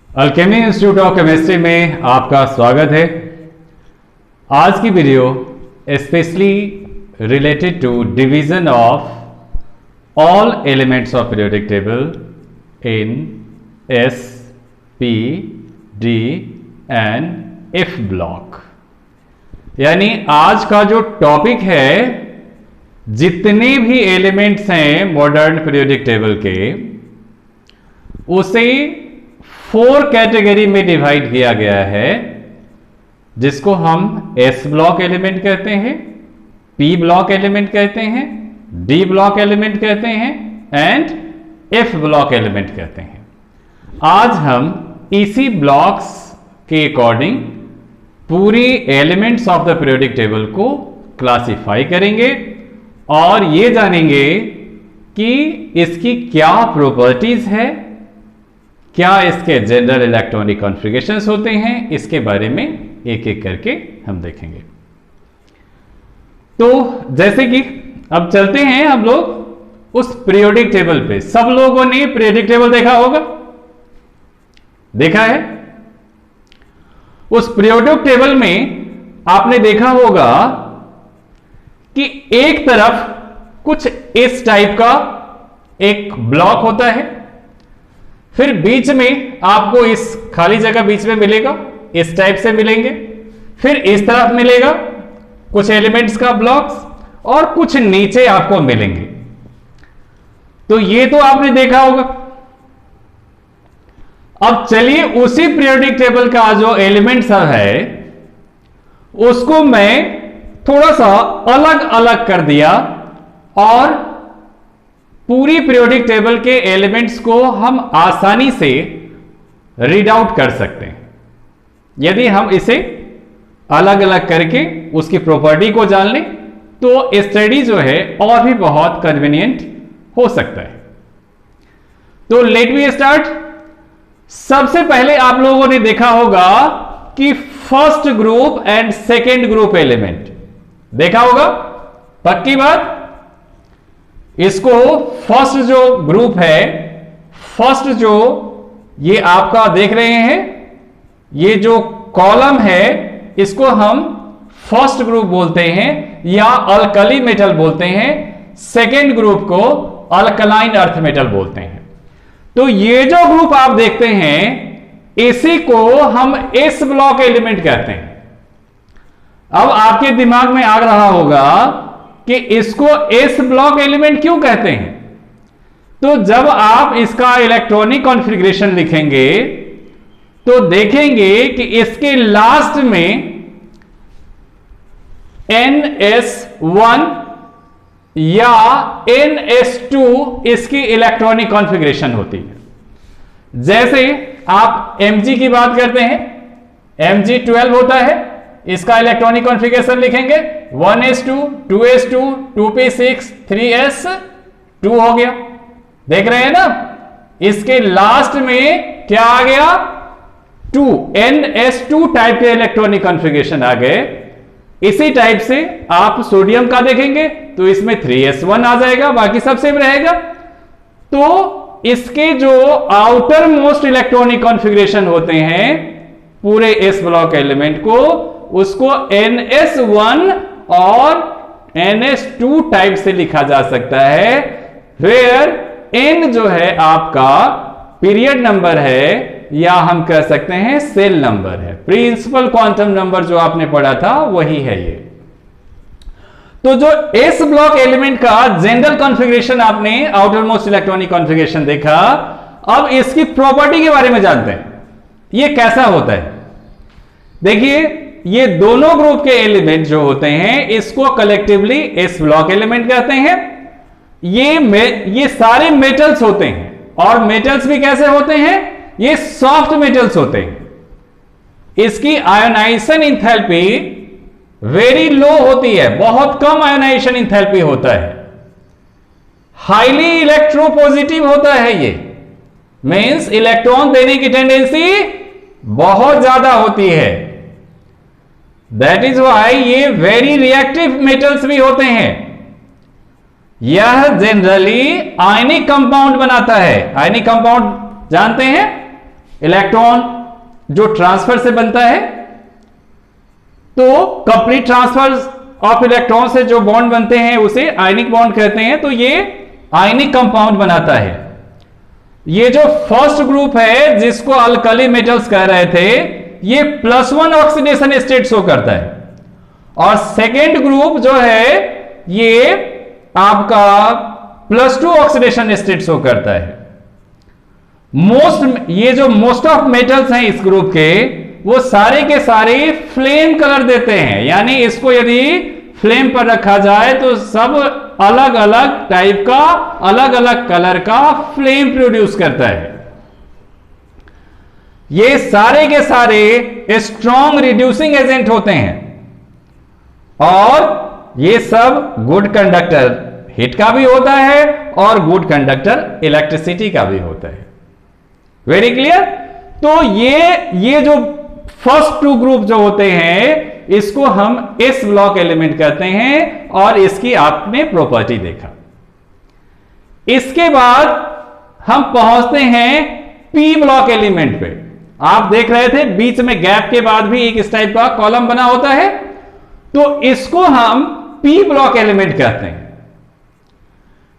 Alchemy institute of chemistry में आपका स्वागत है। आज की video specially related to division of all elements of periodic table in S, P, D and F block. यानी आज का जो टॉपिक है, जितने भी एलिमेंट्स हैं मॉडर्न पीरियोडिक टेबल के, उसे 4 कैटेगरी में डिवाइड किया गया है, जिसको हम एस ब्लॉक एलिमेंट कहते हैं, पी ब्लॉक एलिमेंट कहते हैं, डी ब्लॉक एलिमेंट कहते हैं एंड एफ ब्लॉक एलिमेंट कहते हैं। आज हम इसी ब्लॉक्स के अकॉर्डिंग पूरी elements of the periodic table को क्लासिफाई करेंगे और ये जानेंगे कि इसकी क्या प्रॉपर्टीज है, क्या इसके जनरल इलेक्ट्रॉनिक कॉन्फ़िगरेशंस होते हैं, इसके बारे में एक एक करके हम देखेंगे। तो जैसे कि अब चलते हैं हम लोग उस पीरियोडिक टेबल पे। सब लोगों ने पीरियोडिक टेबल देखा होगा, देखा है। उस पीरियोडिक टेबल में आपने देखा होगा कि एक तरफ कुछ इस टाइप का एक ब्लॉक होता है, फिर बीच में आपको इस खाली जगह बीच में मिलेगा, इस टाइप से मिलेंगे, फिर इस तरफ मिलेगा कुछ एलिमेंट्स का ब्लॉक्स और कुछ नीचे आपको मिलेंगे। तो ये तो आपने देखा होगा। अब चलिए उसी पीरियोडिक टेबल का जो एलिमेंट्स है उसको मैं थोड़ा सा अलग अलग कर दिया और पूरी पीरियोडिक टेबल के एलिमेंट्स को हम आसानी से रीड आउट कर सकते हैं यदि हम इसे अलग अलग करके उसकी प्रॉपर्टी को जान लें, तो स्टडी जो है और भी बहुत कन्वीनियंट हो सकता है। तो लेट मी स्टार्ट। सबसे पहले आप लोगों ने देखा होगा कि first group and second group element देखा होगा, पक्की बात। इसको फर्स्ट जो ग्रुप है, फर्स्ट जो ये आपका देख रहे हैं, ये जो कॉलम है, इसको हम फर्स्ट ग्रुप बोलते हैं या अल्कली मेटल बोलते हैं। सेकेंड ग्रुप को अल्कलाइन अर्थ मेटल बोलते हैं। तो ये जो ग्रुप आप देखते हैं, इसी को हम एस ब्लॉक एलिमेंट कहते हैं। अब आपके दिमाग में आ रहा होगा कि इसको एस ब्लॉक एलिमेंट क्यों कहते हैं। तो जब आप इसका इलेक्ट्रॉनिक कॉन्फ़िगरेशन लिखेंगे तो देखेंगे कि इसके लास्ट में NS1 या NS2 इसकी इलेक्ट्रॉनिक कॉन्फ़िगरेशन होती है। जैसे आप Mg की बात करते हैं, Mg12 होता है, इसका इलेक्ट्रॉनिक कॉन्फ़िगरेशन लिखेंगे 1s2 2s2 2p6 3s2 हो गया। देख रहे हैं ना, इसके लास्ट में क्या आ गया, 2 NS2 टाइप के इलेक्ट्रॉनिक कॉन्फ़िगरेशन आ गए। इसी टाइप से आप सोडियम का देखेंगे तो इसमें 3s1 आ जाएगा, बाकी सब सेम रहेगा। तो इसके जो आउटर मोस्ट इलेक्ट्रॉनिक कॉन्फ़िगरेशन होते हैं पूरे एस ब्लॉक एलिमेंट को, उसको NS1 और NS2 टाइप से लिखा जा सकता है, वेयर N जो है आपका पीरियड नंबर है या हम कह सकते हैं सेल नंबर है। प्रिंसिपल क्वांटम नंबर जो आपने पढ़ा था वही है ये। तो जो एस ब्लॉक एलिमेंट का जनरल कॉन्फ़िगरेशन आपने आउटर मोस्ट इलेक्ट्रॉनिक कॉन्फ़िगरेशन देखा, अब इसकी प्रॉपर्टी के बारे में जानते हैं, ये कैसा होता है। देखिए, ये दोनों ग्रुप के एलिमेंट जो होते हैं इसको कलेक्टिवली एस ब्लॉक एलिमेंट कहते हैं। ये सारे मेटल्स होते हैं और मेटल्स भी कैसे होते हैं, ये सॉफ्ट मेटल्स होते हैं। इसकी आयोनाइजेशन इंथैल्पी वेरी लो होती है, बहुत कम आयोनाइजेशन इंथैल्पी होता है। हाईली इलेक्ट्रोपॉजिटिव होता है, ये मींस इलेक्ट्रॉन देने की टेंडेंसी बहुत ज्यादा होती है। दैट इज वाई ये वेरी रिएक्टिव मेटल्स भी होते हैं। यह जनरली आयनिक कंपाउंड बनाता है। आयनिक कंपाउंड जानते हैं, इलेक्ट्रॉन जो ट्रांसफर से बनता है, तो कंप्लीट ट्रांसफर ऑफ इलेक्ट्रॉन से जो बॉन्ड बनते हैं उसे आयनिक बॉन्ड कहते हैं। तो ये आयनिक कंपाउंड बनाता है। ये जो फर्स्ट ग्रुप है जिसको अल्कली मेटल्स कह रहे थे, ये +1 ऑक्सीडेशन स्टेट शो करता है, और सेकेंड ग्रुप जो है ये आपका +2 ऑक्सीडेशन स्टेट शो करता है। ये जो मोस्ट ऑफ मेटल्स हैं इस ग्रुप के, वो सारे के सारे फ्लेम कलर देते हैं, यानी इसको यदि फ्लेम पर रखा जाए तो सब अलग अलग टाइप का, अलग अलग कलर का फ्लेम प्रोड्यूस करता है। ये सारे के सारे स्ट्रॉन्ग रिड्यूसिंग एजेंट होते हैं, और ये सब गुड कंडक्टर हीट का भी होता है और गुड कंडक्टर इलेक्ट्रिसिटी का भी होता है। Very clear. तो ये जो फर्स्ट टू ग्रुप जो होते हैं, इसको हम एस ब्लॉक एलिमेंट कहते हैं, और इसकी आपने प्रॉपर्टी देखा। इसके बाद हम पहुंचते हैं पी ब्लॉक एलिमेंट पे। आप देख रहे थे बीच में गैप के बाद भी एक इस टाइप का कॉलम बना होता है, तो इसको हम पी ब्लॉक एलिमेंट कहते हैं।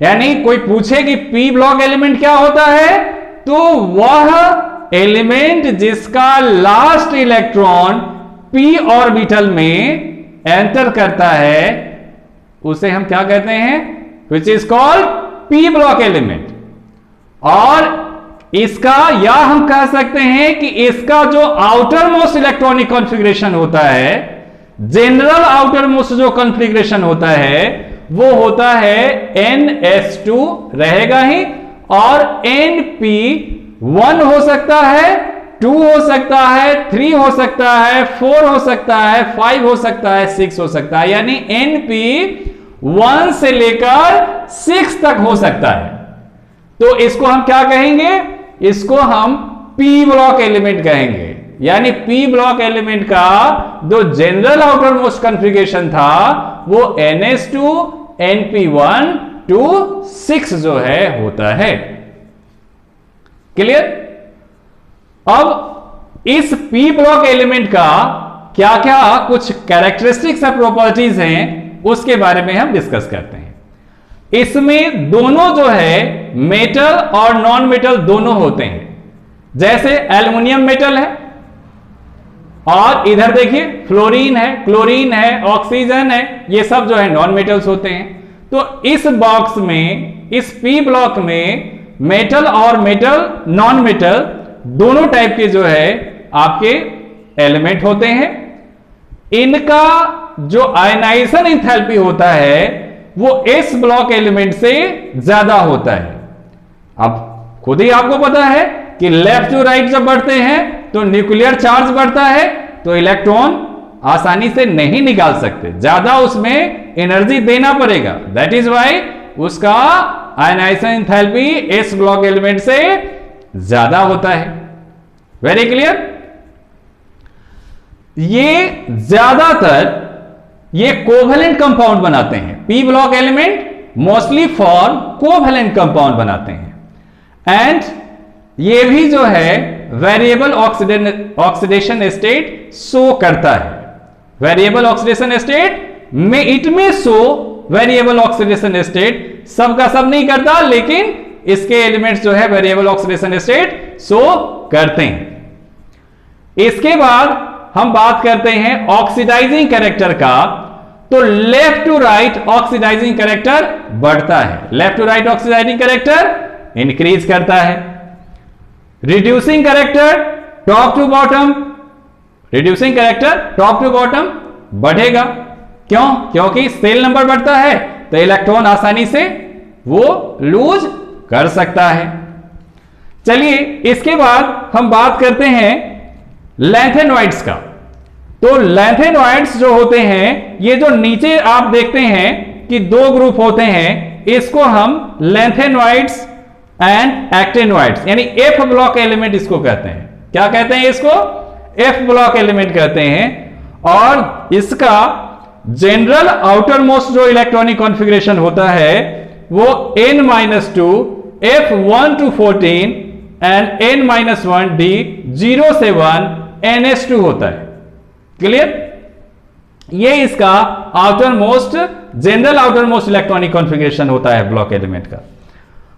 यानी कोई पूछे कि पी ब्लॉक एलिमेंट क्या होता है, तो वह एलिमेंट जिसका लास्ट इलेक्ट्रॉन पी ऑर्बिटल में एंटर करता है उसे हम क्या कहते हैं, which is called P block element. और इसका, या हम कह सकते हैं कि इसका जो आउटर मोस्ट इलेक्ट्रॉनिक कॉन्फ़िगरेशन होता है, जनरल आउटर मोस्ट जो कॉन्फ़िगरेशन होता है, वो होता है NS2 रहेगा ही, और NP1 हो सकता है, 2 हो सकता है, 3 हो सकता है, 4 हो सकता है, 5 हो सकता है, 6 हो सकता है। यानी NP1 से लेकर 6 तक हो सकता है। तो इसको हम क्या कहेंगे, इसको हम पी ब्लॉक एलिमेंट कहेंगे। यानी पी ब्लॉक एलिमेंट का जो जनरल आउटर मोस्ट कॉन्फ़िगरेशन था वो NS2 NP1 to 6 जो है होता है। क्लियर। अब इस पी ब्लॉक एलिमेंट का क्या क्या कुछ कैरेक्टरिस्टिक्स और प्रॉपर्टीज हैं उसके बारे में हम डिस्कस करते हैं। इसमें दोनों जो है मेटल और नॉन मेटल दोनों होते हैं। जैसे एल्युमिनियम मेटल है, और इधर देखिए फ्लोरीन है, क्लोरीन है, ऑक्सीजन है, ये सब जो है नॉन मेटल्स होते हैं। तो इस बॉक्स में, इस पी ब्लॉक में मेटल और मेटल, नॉन मेटल दोनों टाइप के जो है आपके एलिमेंट होते हैं। इनका जो आयनाइजेशन एंथैल्पी होता है वो एस ब्लॉक एलिमेंट से ज्यादा होता है। अब खुद ही आपको पता है कि लेफ्ट टू राइट जब बढ़ते हैं तो न्यूक्लियर चार्ज बढ़ता है, तो इलेक्ट्रॉन आसानी से नहीं निकाल सकते, ज्यादा उसमें एनर्जी देना पड़ेगा। दैट इज वाई उसका ionization enthalpy S block element से ज्यादा होता है। Very clear. ये ज्यादातर ये कोवेलेंट कंपाउंड बनाते हैं। P block element mostly for covalent compound बनाते हैं। एंड ये भी जो है वेरिएबल ऑक्सीडेशन स्टेट शो करता है। वेरिएबल ऑक्सीडेशन स्टेट में इट में शो वेरिएबल ऑक्सीडेशन स्टेट, सबका सब नहीं करता, लेकिन इसके एलिमेंट्स जो है वेरिएबल ऑक्सीडेशन स्टेट शो करते हैं। इसके बाद हम बात करते हैं ऑक्सीडाइजिंग कैरेक्टर का। तो left to right oxidizing character बढ़ता है, left to right oxidizing character increase करता है। Reducing character top to bottom, reducing character top to bottom बढ़ेगा। क्यों? क्योंकि सेल नंबर बढ़ता है तो इलेक्ट्रॉन आसानी से वो लूज कर सकता है। चलिए इसके बाद हम बात करते हैं लैंथेनॉइड्स का। तो लैंथेनॉइड्स जो होते हैं, ये जो नीचे आप देखते हैं कि दो ग्रुप होते हैं, इसको हम लैंथेनॉइड्स एंड एक्टिनॉइड्स यानी एफ ब्लॉक एलिमेंट इसको कहते हैं। क्या कहते हैं इसको? एफ ब्लॉक एलिमेंट कहते हैं। और इसका जनरल आउटर मोस्ट जो इलेक्ट्रॉनिक कॉन्फ़िगरेशन होता है वो n-2 F1 to 14 and n-1d 0 से 1 ns2 होता है। क्लियर? ये इसका outer most general outer most electronic configuration होता है ब्लॉक एलिमेंट का।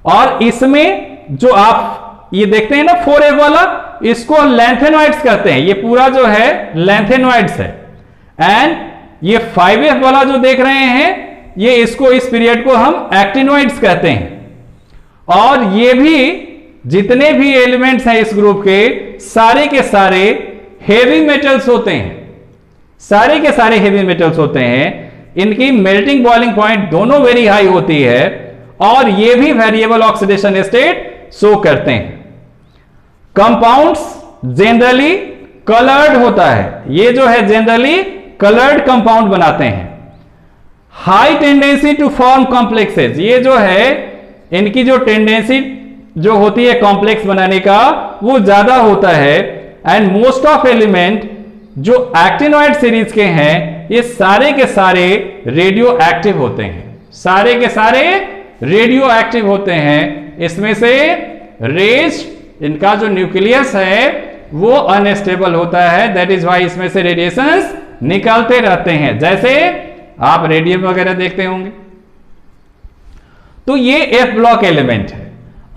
और इसमें जो आप ये देखते हैं ना 4f वाला, इसको लैंथेनॉइड्स कहते हैं। ये पूरा जो है लैंथेनॉइड्स है। एंड ये 5f वाला जो देख रहे हैं, ये इसको इस पीरियड को हम एक्टिनॉइड्स कहते हैं। और ये भी जितने भी एलिमेंट्स हैं इस ग्रुप के सारे हेवी मेटल्स होते हैं। सारे के सारे हेवी मेटल्स होते हैं। इनकी मेल्टिंग बॉइलिंग पॉइंट दोनों वेरी हाई होती है और ये भी वेरिएबल ऑक्सीडेशन स्टेट शो करते हैं। कंपाउंड्स जनरली कलर्ड होता है। ये जो है जनरली कलर्ड कंपाउंड बनाते हैं। High tendency to form complexes, ये जो है इनकी जो टेंडेंसी जो होती है कॉम्प्लेक्स बनाने का वो ज्यादा होता है। एंड मोस्ट ऑफ एलिमेंट जो एक्टिनॉइड सीरीज के हैं ये सारे के सारे रेडियो एक्टिव होते हैं। सारे के सारे रेडियो एक्टिव होते हैं। इसमें से रेज इनका जो न्यूक्लियस है वो अनस्टेबल होता है। दैट इज वाई इसमें से रेडिएशंस निकलते रहते हैं, जैसे आप रेडियम वगैरह देखते होंगे। तो ये एफ ब्लॉक एलिमेंट है।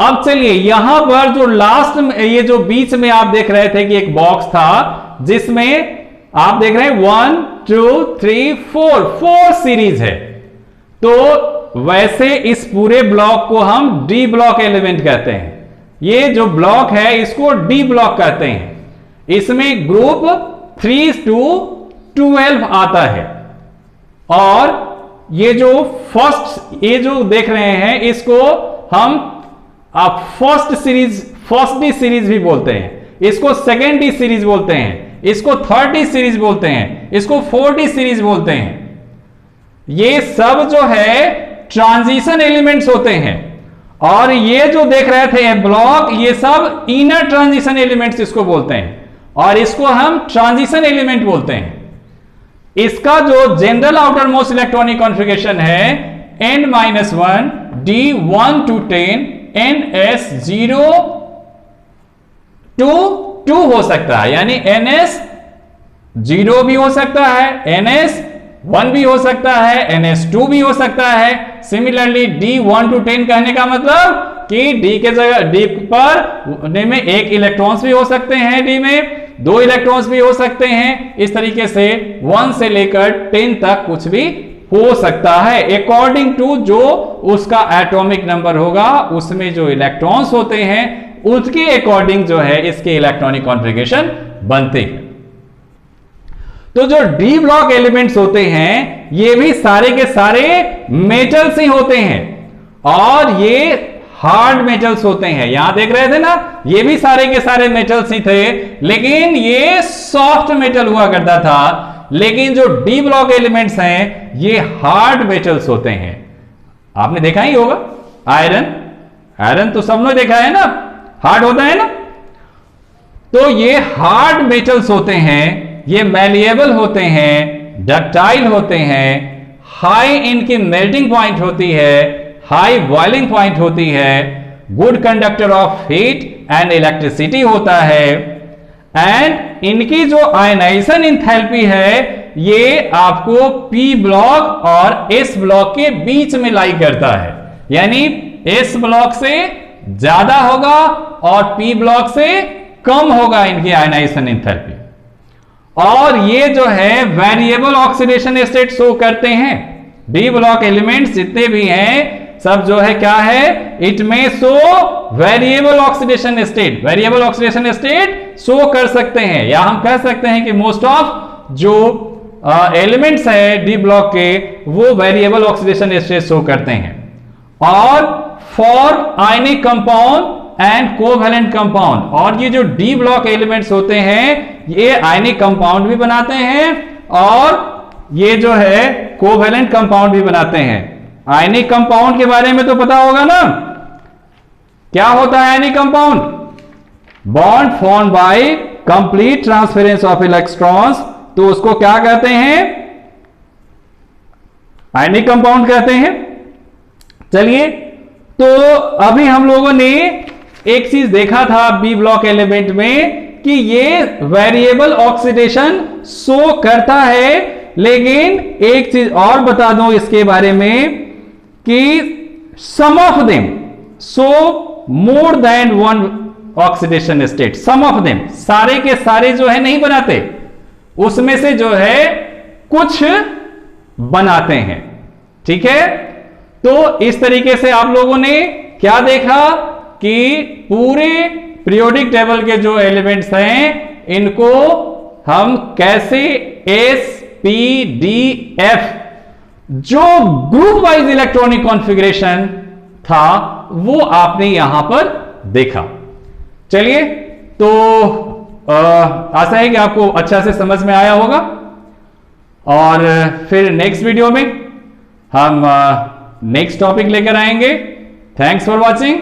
अब चलिए यहां पर जो लास्ट में ये जो बीच में आप देख रहे थे कि एक बॉक्स था जिसमें आप देख रहे हैं 1 2 3 4 सीरीज है। तो वैसे इस पूरे ब्लॉक को हम डी ब्लॉक एलिमेंट कहते हैं। ये जो ब्लॉक है इसको डी ब्लॉक कहते हैं। इसमें ग्रुप 3 to 12 आता है। और ये जो फर्स्ट ये जो देख रहे हैं इसको हम फर्स्ट डी सीरीज भी बोलते हैं। इसको सेकेंड डी सीरीज बोलते हैं। इसको थर्ड डी सीरीज बोलते हैं। इसको 4D सीरीज बोलते हैं। ये सब जो है ट्रांजिशन एलिमेंट्स होते हैं। और ये जो देख रहे थे ब्लॉक, ये सब इनर ट्रांजिशन एलिमेंट्स इसको बोलते हैं। और इसको हम ट्रांजिशन एलिमेंट बोलते हैं। इसका जो general outer most electronic configuration है n-1 d 1 to 10 ns 0 to 2 हो सकता है। यानी ns 0 भी हो सकता है, ns 1 भी हो सकता है, ns 2 भी हो सकता है। सिमिलरली d 1 to 10 कहने का मतलब कि d के जगह d पर में एक इलेक्ट्रॉन्स भी हो सकते हैं, d में 2 इलेक्ट्रॉन्स भी हो सकते हैं। इस तरीके से 1 से लेकर 10 तक कुछ भी हो सकता है। अकॉर्डिंग टू जो उसका एटॉमिक नंबर होगा उसमें जो इलेक्ट्रॉन्स होते हैं उसके अकॉर्डिंग जो है इसके इलेक्ट्रॉनिक कॉन्फ़िगरेशन बनते हैं। तो जो डी ब्लॉक एलिमेंट्स होते हैं ये भी सारे के सारे मेटल्स ही होते हैं। और ये हार्ड मेटल्स होते हैं। यहां देख रहे थे ना, ये भी सारे के सारे मेटल्स ही थे, लेकिन ये सॉफ्ट मेटल हुआ करता था। लेकिन जो डी ब्लॉक एलिमेंट्स हैं ये हार्ड मेटल्स होते हैं। आपने देखा ही होगा आयरन तो सबने देखा है ना, हार्ड होता है ना। तो ये हार्ड मेटल्स होते हैं, ये मैलिएबल होते हैं, डक्टाइल होते हैं, हाई इनकी मेल्टिंग पॉइंट होती है, हाई बॉइलिंग पॉइंट होती है, good conductor of heat and electricity होता है। एंड इनकी जो आयनाइजेशन एंथैल्पी है ये आपको p ब्लॉक और s ब्लॉक के बीच में लाई करता है। यानी s ब्लॉक से ज्यादा होगा और p ब्लॉक से कम होगा इनकी आयनाइजेशन एंथैल्पी। और ये जो है वेरिएबल ऑक्सीडेशन स्टेट शो करते हैं। डी ब्लॉक एलिमेंट्स जितने भी हैं सब जो है क्या है, इट में show variable oxidation state. Variable oxidation state show कर सकते हैं, या हम कह सकते हैं कि मोस्ट ऑफ जो एलिमेंट्स है डी ब्लॉक के वो वेरिएबल ऑक्सीडेशन स्टेट शो करते हैं। और for ionic compound and covalent compound, और ये जो डी ब्लॉक एलिमेंट्स होते हैं ये आयनिक कंपाउंड भी बनाते हैं और ये जो है कोवैलेंट कंपाउंड भी बनाते हैं। आयनिक कंपाउंड के बारे में तो पता होगा ना, क्या होता है ionic compound? Bond form by complete transference of electrons, तो उसको क्या कहते हैं? आयनिक कंपाउंड कहते हैं। चलिए, तो अभी हम लोगों ने एक चीज देखा था बी ब्लॉक एलिमेंट में कि ये वेरिएबल ऑक्सीडेशन शो करता है, लेकिन एक चीज और बता दूं इसके बारे में कि some of them show more than one oxidation state. Some of them, सारे के सारे जो है नहीं बनाते, उसमें से जो है कुछ बनाते हैं। ठीक है, तो इस तरीके से आप लोगों ने क्या देखा कि पूरे पीरियोडिक टेबल के जो एलिमेंट्स हैं इनको हम कैसे एस पी डी एफ, जो ग्रुप वाइज इलेक्ट्रॉनिक कॉन्फ़िगरेशन था, वो आपने यहां पर देखा। चलिए, तो आशा है कि आपको अच्छा से समझ में आया होगा, और फिर नेक्स्ट वीडियो में हम नेक्स्ट टॉपिक लेकर आएंगे। Thanks for watching.